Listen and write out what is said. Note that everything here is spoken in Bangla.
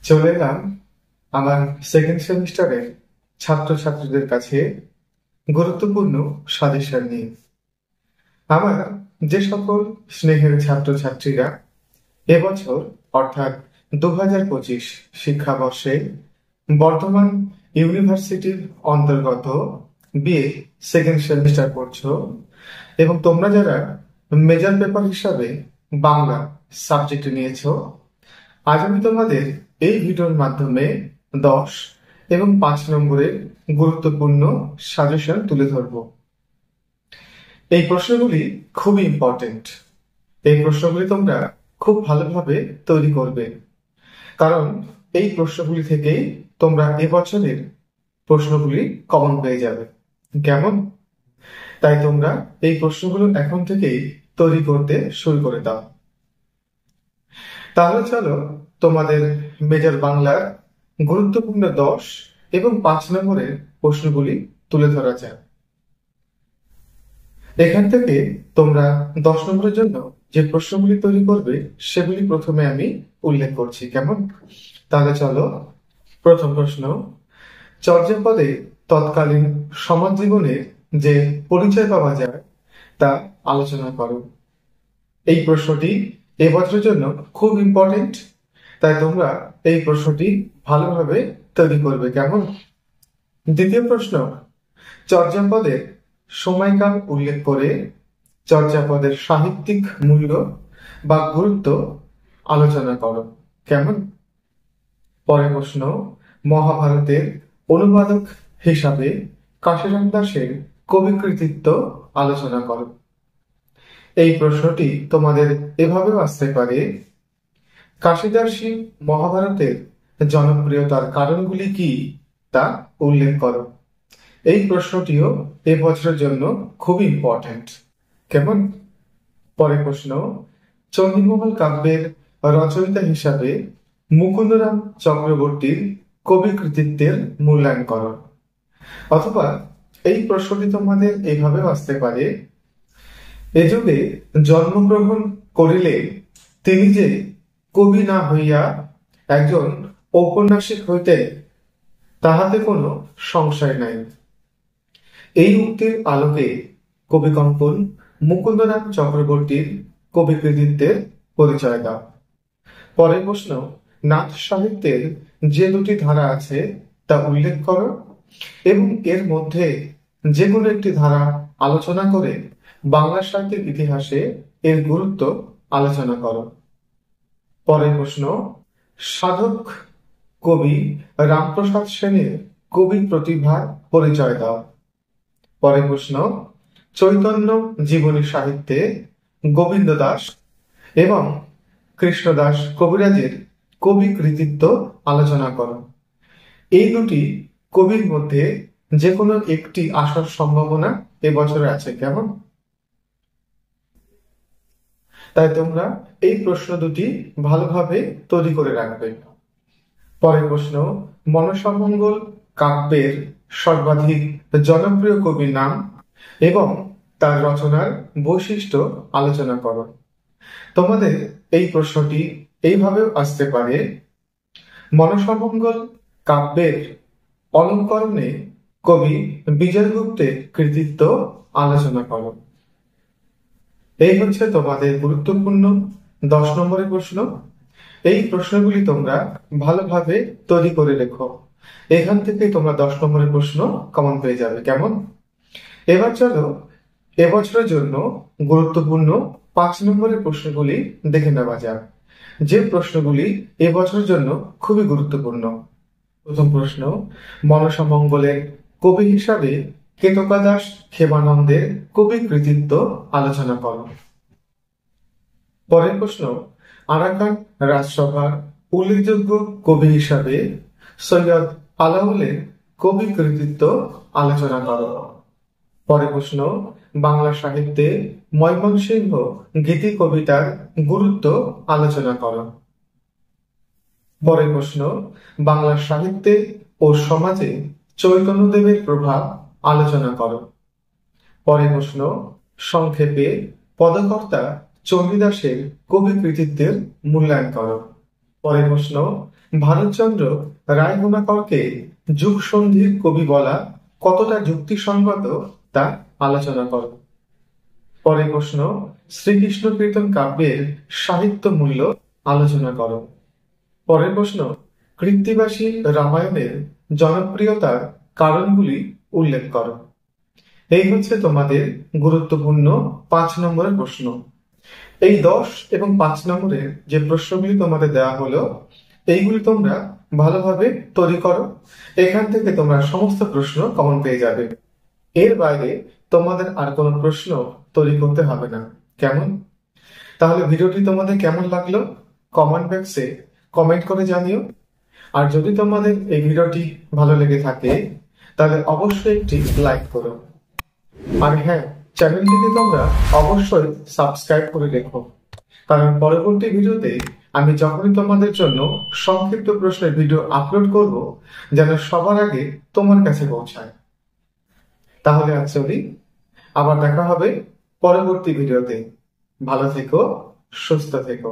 চলে এলাম আমার সেকেন্ড সেমিস্টারের ছাত্রছাত্রীদের কাছে গুরুত্বপূর্ণ সাজেশন নিয়ে। আমার যে সকল স্নেহের ছাত্রছাত্রীরা এবছর অর্থাৎ 2025 শিক্ষাবর্ষে বর্ধমান ইউনিভার্সিটির অন্তর্গত বিএ সেকেন্ড সেমিস্টার পড়ছো এবং তোমরা যারা মেজর পেপার হিসাবে বাংলা সাবজেক্ট নিয়েছো, আজ আমি তোমাদের এই ভিডিওর মাধ্যমে 10 এবং 5 নম্বরের গুরুত্বপূর্ণ সাজেশন তুলে ধরব। এই প্রশ্নগুলি খুবই ইম্পর্টেন্ট। এই প্রশ্নগুলি তোমরা খুব ভালোভাবে তৈরি করবে, কারণ এই প্রশ্নগুলি থেকেই তোমরা এবছরের প্রশ্নগুলি কমন পেয়ে যাবে। কেমন? তাই তোমরা এই প্রশ্নগুলো এখন থেকেই তৈরি করতে শুরু করে দাও। তাহলে চলো তোমাদের মেজর বাংলার গুরুত্বপূর্ণ 10 এবং 5 নম্বরের প্রশ্নগুলি তুলে ধরা যাক। এখান থেকে তোমরা 10 নম্বরের জন্য যে প্রশ্নগুলি তৈরি করবে সেগুলি প্রথমে আমি উল্লেখ করছি। কেমন? তাহলে চলো, প্রথম প্রশ্ন, চর্যাপদে তৎকালীন সমাজ জীবনের যে পরিচয় পাওয়া যায় তা আলোচনা করো। এই প্রশ্নটি এবছরের জন্য খুব ইম্পর্টেন্ট, তাই তোমরা এই প্রশ্নটি ভালোভাবে তৈরি করবে। কেমন? দ্বিতীয় প্রশ্ন, চর্যাপদের সময়কাল উল্লেখ করে চর্যাপদের সাহিত্যিক মূল্য বা গুরুত্ব আলোচনা করো। কেমন? পরের প্রশ্ন, মহাভারতের অনুবাদক হিসাবে কাশীরাম দাসের কবি কৃতিত্ব আলোচনা করো। এই প্রশ্নটি তোমাদের এভাবেও আসতে পারে, কাশিদাসী মহাভারতের জনপ্রিয়তার কারণগুলি কি তা উল্লেখ করো। এই প্রশ্নটিও এবছরের জন্য খুব ইম্পর্টেন্ট। কেমন? পরের প্রশ্ন, চণ্ডীমঙ্গল কাব্যের রচয়িতা হিসাবে মুকুন্দরাম চক্রবর্তীর কবি কৃতিত্বের মূল্যায়ন করো। অথবা এই প্রশ্নটি তোমাদের এইভাবেও আসতে পারে, এ যুগে জন্মগ্রহণ করিলে তিনি যে কবি না হইয়া একজন ঔপন্যাসিক হইতে তাহাতে কোনো সংশয় নাই। এই উক্তির আলোকে কবি কঙ্কন মুকুন্দরাম চক্রবর্তীর কবি কৃতিত্বের পরিচয় দাও। পরের প্রশ্ন, নাথ সাহিত্যের যে দুটি ধারা আছে তা উল্লেখ করো এবং এর মধ্যে যে কোনো একটি ধারা আলোচনা করে বাংলা সাহিত্যের ইতিহাসে এর গুরুত্ব আলোচনা করো। পরের প্রশ্ন, সাধক কবি রামপ্রসাদ সেনের কবি প্রতিভার পরিচয় দাও। পরের প্রশ্ন, চৈতন্য জীবনী সাহিত্যে গোবিন্দ দাস এবং কৃষ্ণদাস কবিরাজের কবি কৃতিত্ব আলোচনা করো। এই দুটি কবির মধ্যে যে কোনো একটি আসার সম্ভাবনা এবছরে আছে। কেমন? তাই তোমরা এই প্রশ্ন দুটি ভালোভাবে তৈরি করে রাখবে। পরের প্রশ্ন, মনসামঙ্গল কাব্যের সর্বাধিক জনপ্রিয় কবির নাম এবং তার রচনার বৈশিষ্ট্য আলোচনা করো। তোমাদের এই প্রশ্নটি এইভাবেও আসতে পারে, মনসামঙ্গল কাব্যের অলঙ্করণে কবি বিজয়গুপ্তের কৃতিত্ব আলোচনা করো। এই হচ্ছে তোমাদের গুরুত্বপূর্ণ 10 নম্বরের প্রশ্ন। এই প্রশ্নগুলি তোমরা ভালোভাবে তৈরি করে রেখো, এখান থেকে তোমরা 10 নম্বরের প্রশ্ন কমন পেয়ে যাবে। কেমন? এবার চলো এবছরের জন্য গুরুত্বপূর্ণ 5 নম্বরের প্রশ্নগুলি দেখে নেওয়া যাক, যে প্রশ্নগুলি এবছরের জন্য খুবই গুরুত্বপূর্ণ। প্রথম প্রশ্ন, মনসামঙ্গলের কবি হিসাবে কেতকা ক্ষেমানন্দের কবি কৃতিত্ব আলোচনা করো। পরের প্রশ্ন, আরাকান রাজসভার উল্লেখযোগ্য কবি হিসাবে সৈয়দ আলাওলের কবি কৃতিত্ব আলোচনা করো। পরের প্রশ্ন, বাংলা সাহিত্যে ময়মনসিংহ গীতি কবিতার গুরুত্ব আলোচনা করো। পরের প্রশ্ন, বাংলা সাহিত্যে ও সমাজে চৈতন্যদেবের প্রভাব আলোচনা করো। পরের প্রশ্ন, সংক্ষেপে পদকর্তা চণ্ডীদাসের কবি কৃতিত্বের মূল্যায়ন করো। পরের প্রশ্ন, ভারতচন্দ্র রায়গুণাকরকে যুগসন্ধির কবি বলা কতটা যুক্তিসঙ্গত তা আলোচনা করো। পরের প্রশ্ন, শ্রীকৃষ্ণ কীর্তন কাব্যের সাহিত্য মূল্য আলোচনা করো। পরের প্রশ্ন, কৃত্তিবাসী রামায়ণের জনপ্রিয়তার কারণগুলি উল্লেখ করো। এই হচ্ছে তোমাদের গুরুত্বপূর্ণ 5 নম্বরের প্রশ্ন। এই 10 এবং 5 নম্বরের যে প্রশ্নগুলি তোমাদের দেওয়া হলো, এইগুলি তোমরা ভালোভাবে তৈরি করো। এখান থেকে তোমরা সমস্ত প্রশ্ন কমন পেয়ে যাবে। এর বাইরে তোমাদের আর কোনো প্রশ্ন তৈরি করতে হবে না। কেমন? তাহলে ভিডিওটি তোমাদের কেমন লাগলো কমেন্ট বক্সে কমেন্ট করে জানিও। আর যদি তোমাদের এই ভিডিওটি ভালো লেগে থাকে তাহলে অবশ্যই একটি লাইক করো। আর হ্যাঁ, চ্যানেলটিকে তোমরা অবশ্যই সাবস্ক্রাইব করে রেখো, কারণ পরবর্তী ভিডিওতে আমি যখনই তোমাদের জন্য সংক্ষিপ্ত প্রশ্নের ভিডিও আপলোড করব যেন সবার আগে তোমার কাছে পৌঁছায়। তাহলে আজ চলি, আবার দেখা হবে পরবর্তী ভিডিওতে। ভালো থেকো, সুস্থ থেকো।